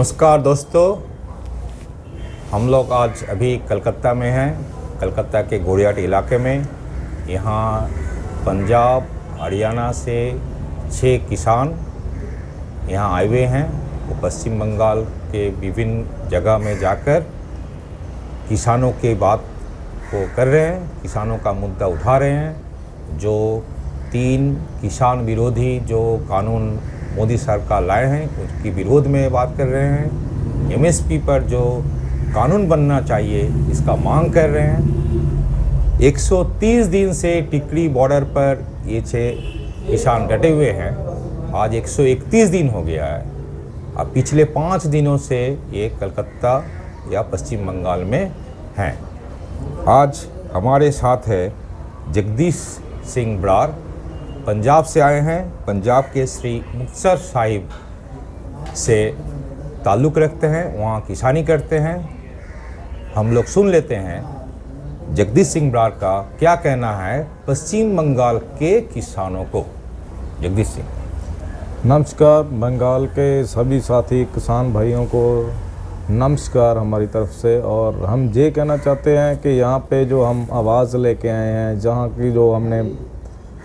नमस्कार दोस्तों, हम लोग आज अभी कलकत्ता में हैं। कलकत्ता के गोरियाट इलाके में। यहाँ पंजाब हरियाणा से 6 किसान यहाँ आए हुए हैं। वो पश्चिम बंगाल के विभिन्न जगह में जाकर किसानों के बात को कर रहे हैं, किसानों का मुद्दा उठा रहे हैं। जो 3 किसान विरोधी जो कानून मोदी सरकार लाए हैं उसकी विरोध में बात कर रहे हैं। एमएसपी पर जो कानून बनना चाहिए इसका मांग कर रहे हैं। 130 दिन से टिकरी बॉर्डर पर ये 6 किसान डटे हुए हैं। आज 131 दिन हो गया है। अब पिछले 5 दिनों से ये कलकत्ता या पश्चिम बंगाल में हैं। आज हमारे साथ है जगदीश सिंह बरार, पंजाब से आए हैं। पंजाब के श्री मुक्तसर साहिब से ताल्लुक़ रखते हैं, वहाँ किसानी करते हैं। हम लोग सुन लेते हैं जगदीश सिंह बरार का क्या कहना है पश्चिम बंगाल के किसानों को। जगदीश सिंह। नमस्कार। बंगाल के सभी साथी किसान भाइयों को नमस्कार हमारी तरफ से। और हम ये कहना चाहते हैं कि यहाँ पे जो हम आवाज़ लेके आए हैं, जहाँ की जो हमने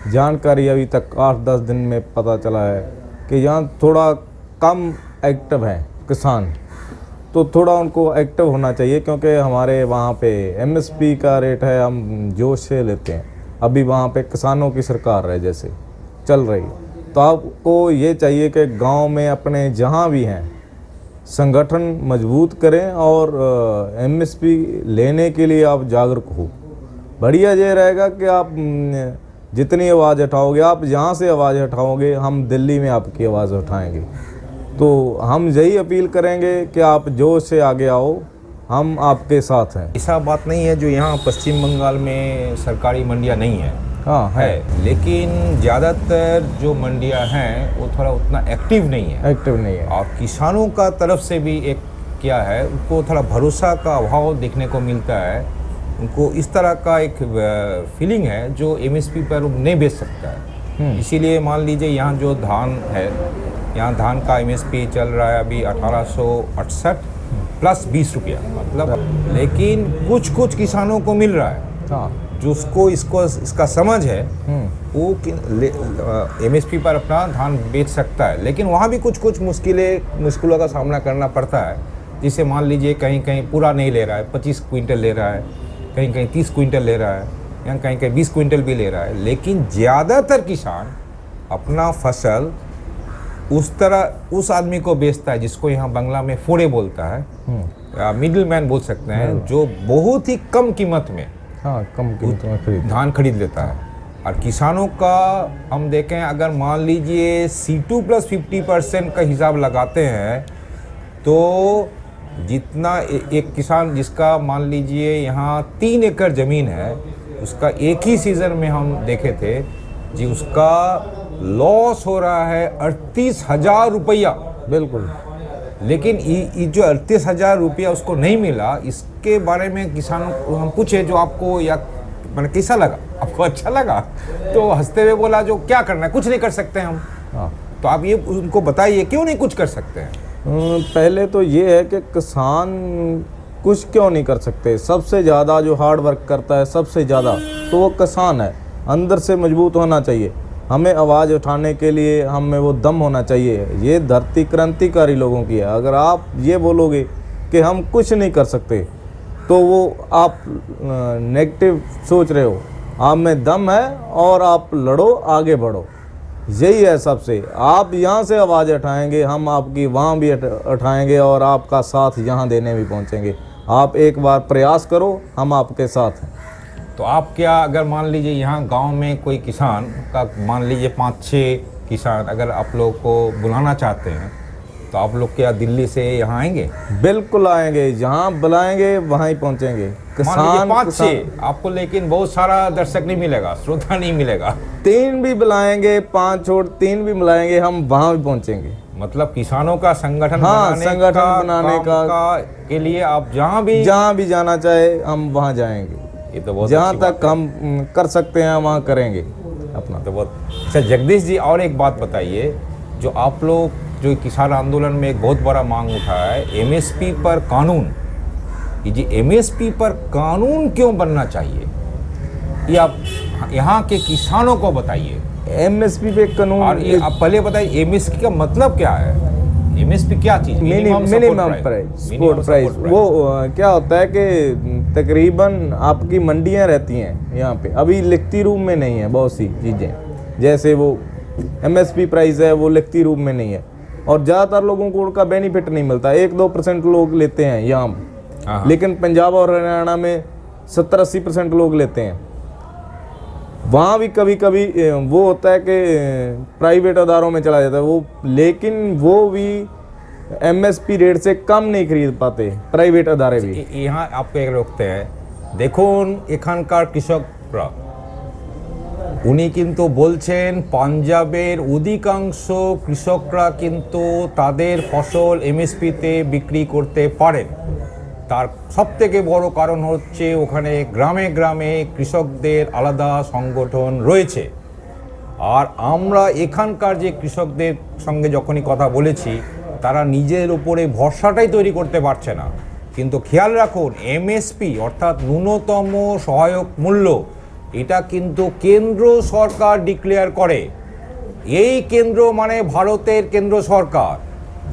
जानकारी अभी तक 8-10 दिन में पता चला है कि यहाँ थोड़ा कम एक्टिव हैं किसान, तो थोड़ा उनको एक्टिव होना चाहिए। क्योंकि हमारे वहाँ पे एमएसपी का रेट है, हम जोश से लेते हैं। अभी वहाँ पे किसानों की सरकार है जैसे चल रही, तो आपको ये चाहिए कि गांव में अपने जहाँ भी हैं संगठन मजबूत करें और एमएसपी लेने के लिए आप जागरूक हो। बढ़िया ये रहेगा कि आप जितनी आवाज़ उठाओगे, आप जहाँ से आवाज़ उठाओगे, हम दिल्ली में आपकी आवाज़ उठाएंगे। तो हम यही अपील करेंगे कि आप जोश से आगे आओ, हम आपके साथ हैं। ऐसा बात नहीं है जो यहाँ पश्चिम बंगाल में सरकारी मंडियाँ नहीं है। हाँ है, लेकिन ज़्यादातर जो मंडियाँ हैं वो थोड़ा उतना एक्टिव नहीं है। एक्टिव नहीं है। और किसानों का तरफ से भी एक क्या है, उनको थोड़ा भरोसा का अभाव देखने को मिलता है। उनको इस तरह का एक फीलिंग है जो एमएसपी पर नहीं बेच सकता है। इसीलिए मान लीजिए यहाँ जो धान है, यहाँ धान का एमएसपी चल रहा है अभी 1868 प्लस 20 रुपया मतलब। लेकिन कुछ किसानों को मिल रहा है। हाँ, जो इसका समझ है वो एमएसपी पर अपना धान बेच सकता है। लेकिन वहाँ भी कुछ मुश्किलों का सामना करना पड़ता है। जिसे मान लीजिए कहीं पूरा नहीं ले रहा है, 25 क्विंटल ले रहा है, कहीं 30 क्विंटल ले रहा है, या कहीं 20 क्विंटल भी ले रहा है। लेकिन ज़्यादातर किसान अपना फसल उस आदमी को बेचता है जिसको यहाँ बांग्ला में फोड़े बोलता है, मिडिल मैन बोल सकते हैं, जो बहुत ही कम कीमत में कम कीमत में धान खरीद लेता है। और किसानों का हम देखें, अगर मान लीजिए C2 प्लस 50% का हिसाब लगाते हैं तो जितना एक किसान जिसका मान लीजिए यहाँ 3 एकड़ ज़मीन है, उसका एक ही सीज़न में हम देखे थे जी उसका लॉस हो रहा है 38,000 रुपया। बिल्कुल। लेकिन ये जो 38,000 रुपया उसको नहीं मिला, इसके बारे में किसानों को हम पूछे जो आपको या मैंने कैसा लगा, आपको अच्छा लगा? तो हंसते हुए बोला जो क्या करना है, कुछ नहीं कर सकते हम। तो आप ये उनको बताइए क्यों नहीं कुछ कर सकते हैं। पहले तो ये है कि किसान कुछ क्यों नहीं कर सकते। सबसे ज़्यादा जो हार्ड वर्क करता है सबसे ज़्यादा तो वो किसान है। अंदर से मजबूत होना चाहिए। हमें आवाज़ उठाने के लिए हमें वो दम होना चाहिए। ये धरती क्रांतिकारी लोगों की है। अगर आप ये बोलोगे कि हम कुछ नहीं कर सकते तो वो आप नेगेटिव सोच रहे हो। आप में दम है और आप लड़ो, आगे बढ़ो। यही है सबसे। आप यहाँ से आवाज़ उठाएंगे, हम आपकी वहाँ भी उठाएंगे और आपका साथ यहाँ देने भी पहुँचेंगे। आप एक बार प्रयास करो, हम आपके साथ हैं। तो आप क्या, अगर मान लीजिए यहाँ गांव में कोई किसान का मान लीजिए 5-6 किसान अगर आप लोग को बुलाना चाहते हैं तो आप लोग क्या दिल्ली से यहाँ आएंगे? बिल्कुल आएंगे, जहाँ बुलाएंगे वहाँ ही पहुँचेंगे। किसान 5-6 आपको, लेकिन बहुत सारा दर्शक नहीं मिलेगा, श्रोता नहीं मिलेगा। 3 भी बुलाएंगे, 5 छोड़ 3 भी बुलाएंगे, हम वहाँ भी पहुँचेंगे। मतलब किसानों का संगठन बनाने का के लिए आप जहाँ भी जाना चाहे हम वहाँ जाएंगे। ये तो बहुत जहाँ तक हम कर सकते हैं वहाँ करेंगे अपना। तो बहुत अच्छा। जगदीश जी, और एक बात बताइए, जो आप लोग जो किसान आंदोलन में एक बहुत बड़ा मांग उठा है, एमएसपी पर कानून। ये एमएसपी पर कानून क्यों बनना चाहिए, ये आप यहाँ के किसानों को बताइए। एमएसपी पे कानून, और ये आप पहले बताइए एमएसपी का मतलब क्या है, एमएसपी क्या चीज़? Minimum support price. वो क्या होता है कि तकरीबन आपकी मंडियां रहती हैं यहाँ पे, अभी लिखती रूप में नहीं है बहुत सी चीज़ें, जैसे वो एमएसपी प्राइस है वो लिखती रूप में नहीं है, और ज़्यादातर लोगों को उनका बेनिफिट नहीं मिलता। 1-2% लोग लेते हैं यहाँ, लेकिन पंजाब और हरियाणा में 70-80% लोग लेते हैं। वहाँ भी कभी कभी वो होता है कि प्राइवेट अदारों में चला जाता है वो, लेकिन वो भी एमएसपी रेट से कम नहीं खरीद पाते प्राइवेट अदारे भी। यहाँ आपको एक रोकते हैं, देखুন এখানকার কৃষকরা উনি কিন্তু বলছেন পাঞ্জাবের অধিকাংশ কৃষকরা কিন্তু তাদের ফসল এমএসপিতে বিক্রি করতে পারেন। তার সবথেকে বড় কারণ হচ্ছে ওখানে গ্রামে গ্রামে কৃষকদের আলাদা সংগঠন রয়েছে। আর আমরা এখানকার যে কৃষকদের সঙ্গে যখনই কথা বলেছি তারা নিজের উপরে ভরসাটাই তৈরি করতে পারছে না। কিন্তু খেয়াল রাখুন এমএসপি অর্থাৎ ন্যূনতম সহায়ক মূল্য এটা কিন্তু কেন্দ্র সরকার ডিক্লেয়ার করে। এই কেন্দ্র মানে ভারতের কেন্দ্র সরকার।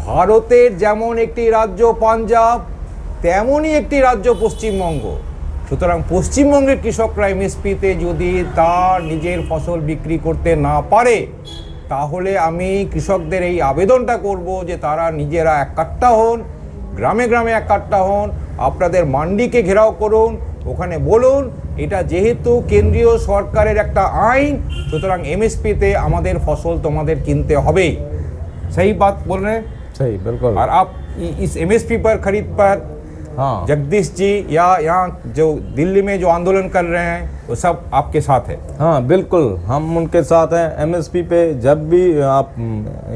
ভারতের যেমন একটি রাজ্য পাঞ্জাব তেমনই একটি রাজ্য পশ্চিমবঙ্গ। সুতরাং পশ্চিমবঙ্গের কৃষকরা এমএসপিতে যদি তার নিজের ফসল বিক্রি করতে না পারে তাহলে আমি কৃষকদের এই আবেদনটা করব যে তারা নিজেরা একাট্টা হন, গ্রামে গ্রামে একাট্টা হন, আপনাদের মান্ডিকে ঘেরাও করুন, ওখানে বলুন এটা যেহেতু কেন্দ্রীয় সরকারের একটা আইন সুতরাং এমএসপিতে আমাদের ফসল তোমাদের কিনতে হবে। सही बात बोल रहे हैं? सही, बिल्कुल। और आप इस एमएसपी पर खरीद पर हाँ, जगदीश जी या यहाँ जो दिल्ली में जो आंदोलन कर रहे हैं वो सब आपके साथ है? हाँ बिल्कुल, हम उनके साथ हैं। एमएसपी पे जब भी आप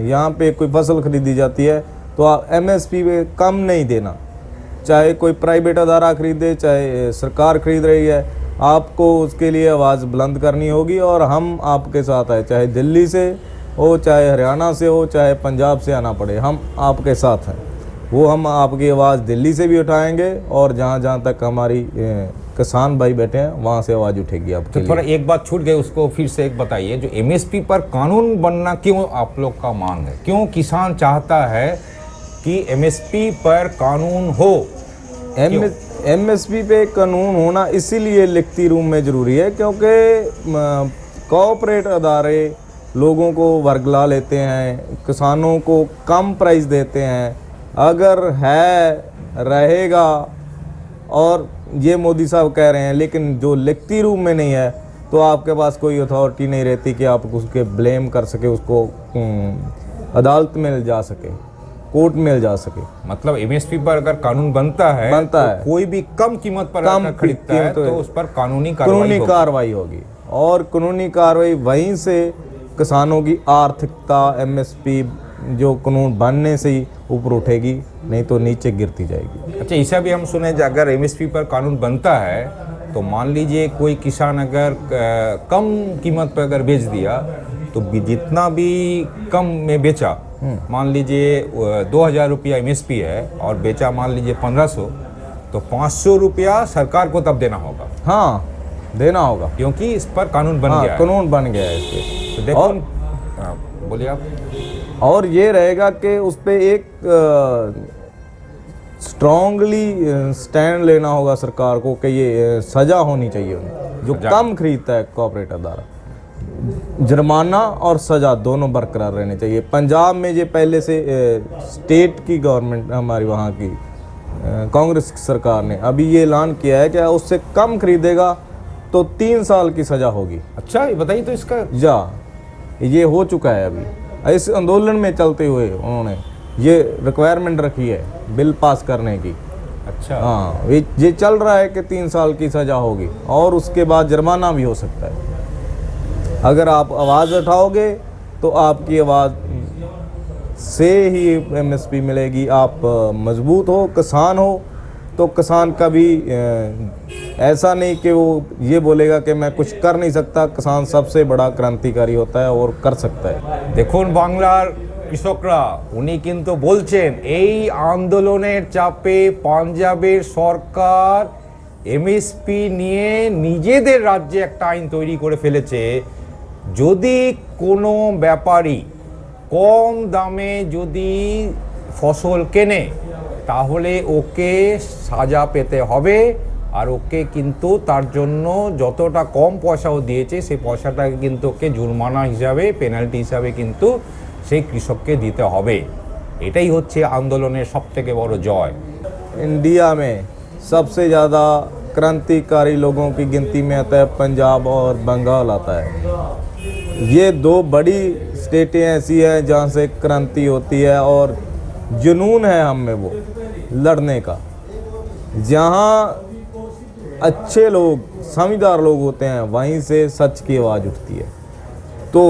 यहाँ पे कोई फसल खरीदी जाती है तो आप एमएसपी पे कम नहीं देना, चाहे कोई प्राइवेट अदारा खरीदे चाहे सरकार खरीद रही है, आपको उसके लिए आवाज़ बुलंद करनी होगी। और हम आपके साथ हैं, चाहे दिल्ली से हो, चाहे हरियाणा से हो, चाहे पंजाब से आना पड़े, हम आपके साथ हैं। वो हम आपकी आवाज़ दिल्ली से भी उठाएंगे और जहाँ जहाँ तक हमारी किसान भाई बैठे हैं वहाँ से आवाज़ उठेगी आपके तो थोड़ा एक बात छूट गई उसको फिर से एक बताइए, जो एमएसपी पर कानून बनना क्यों आप लोग का मांग है, क्यों किसान चाहता है कि एमएसपी पर कानून हो? एमएसपी पे कानून होना इसीलिए लिखती रूप में ज़रूरी है क्योंकि कॉर्पोरेट अदारे लोगों को वर्गला लेते हैं, किसानों को कम प्राइस देते हैं। अगर है रहेगा, और ये मोदी साहब कह रहे हैं, लेकिन जो लिखती रूप में नहीं है तो आपके पास कोई अथॉरिटी नहीं रहती कि आप उसके ब्लेम कर सके, उसको अदालत में जा सके, कोर्ट में जा सके। मतलब एमएसपी पर अगर कानून बनता है तो कोई भी कम कीमत पर अगर खरीदता है तो उस पर कानूनी कार्रवाई होगी, और कानूनी कार्रवाई वहीं से किसानों की आर्थिकता एमएसपी जो कानून बनने से ही ऊपर उठेगी, नहीं तो नीचे गिरती जाएगी। अच्छा, इसे भी हम सुने अगर एमएसपी पर कानून बनता है तो मान लीजिए कोई किसान अगर कम कीमत पर अगर बेच दिया तो जितना भी कम में बेचा, मान लीजिए 2000 रुपया एमएसपी है और बेचा मान लीजिए 1500, तो 500 रुपया सरकार को तब देना होगा। हाँ देना होगा, क्योंकि इस पर कानून बन गया है। कानून बन गया है इस पे। तो देखो, बोलिए आप। और ये रहेगा कि उस पर एक स्ट्रांगली स्टैंड लेना होगा सरकार को कि ये सज़ा होनी चाहिए जो कम खरीदता है कॉर्पोरेट अदारा। जुर्माना और सज़ा दोनों बरकरार रहने चाहिए। पंजाब में ये पहले से स्टेट की गवर्नमेंट हमारी वहाँ की कांग्रेस सरकार ने अभी ये ऐलान किया है कि उससे कम खरीदेगा तो 3 साल की सज़ा होगी। अच्छा, ये बताइए तो इसका ये हो चुका है अभी। इस आंदोलन में चलते हुए उन्होंने ये रिक्वायरमेंट रखी है बिल पास करने की। अच्छा, हाँ, ये चल रहा है कि 3 साल की सज़ा होगी और उसके बाद जुर्माना भी हो सकता है। अगर आप आवाज़ उठाओगे तो आपकी आवाज़ से ही एमएसपी मिलेगी। आप मजबूत हो, किसान हो, तो किसान कभी ऐसा नहीं कि वो ये बोलेगा कि मैं कुछ कर नहीं सकता। किसान सबसे बड़ा क्रांतिकारी होता है और कर सकता है। দেখুন বাংলার কৃষকরা উনি কিন্তু বলছেন এই আন্দোলনের চাপে পাঞ্জাবের সরকার এমএসপি নিয়ে নিজেদের রাজ্যে একটা আইন তৈরি করে ফেলেছে। যদি কোনো ব্যাপারী কম দামে যদি ফসল কেনে তাহলে ওকে সাজা পেতে হবে, আর ওকে কিন্তু তার জন্য যতটা কম পয়সাও দিয়েছে সেই পয়সাটাকে কিন্তু ওকে জুরমানা হিসাবে, পেনাল্টি হিসাবে কিন্তু সেই কৃষককে দিতে হবে। এটাই হচ্ছে আন্দোলনের সবথেকে বড় জয়। इंडिया में सबसे ज़्यादा क्रांतिकारी लोगों की गिनती में आता है पंजाब और बंगाल आता है। ये दो बड़ी स्टेटें ऐसी हैं जहाँ से क्रांति होती है और जुनून है हम में वो लड़ने का। जहाँ अच्छे लोग, समझदार लोग होते हैं, वहीं से सच की आवाज़ उठती है। तो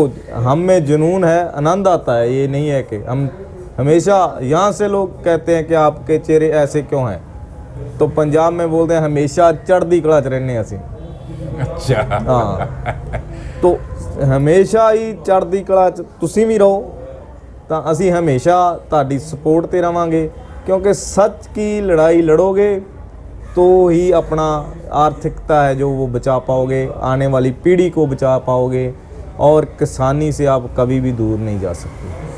हम में जुनून है, आनंद आता है। ये नहीं है कि हम हमेशा, यहाँ से लोग कहते हैं कि आपके चेहरे ऐसे क्यों हैं, तो पंजाब में बोलते हैं हमेशा चढ़दी कला च रहने असी। अच्छा, हाँ, तो हमेशा ही चढ़दी कला च तुसी भी रहो, तो असी हमेशा ताड़ी सपोर्ट ते रवांगे, क्योंकि सच की लड़ाई लड़ोगे तो ही अपना आर्थिकता है जो वो बचा पाओगे, आने वाली पीढ़ी को बचा पाओगे, और किसानी से आप कभी भी दूर नहीं जा सकते।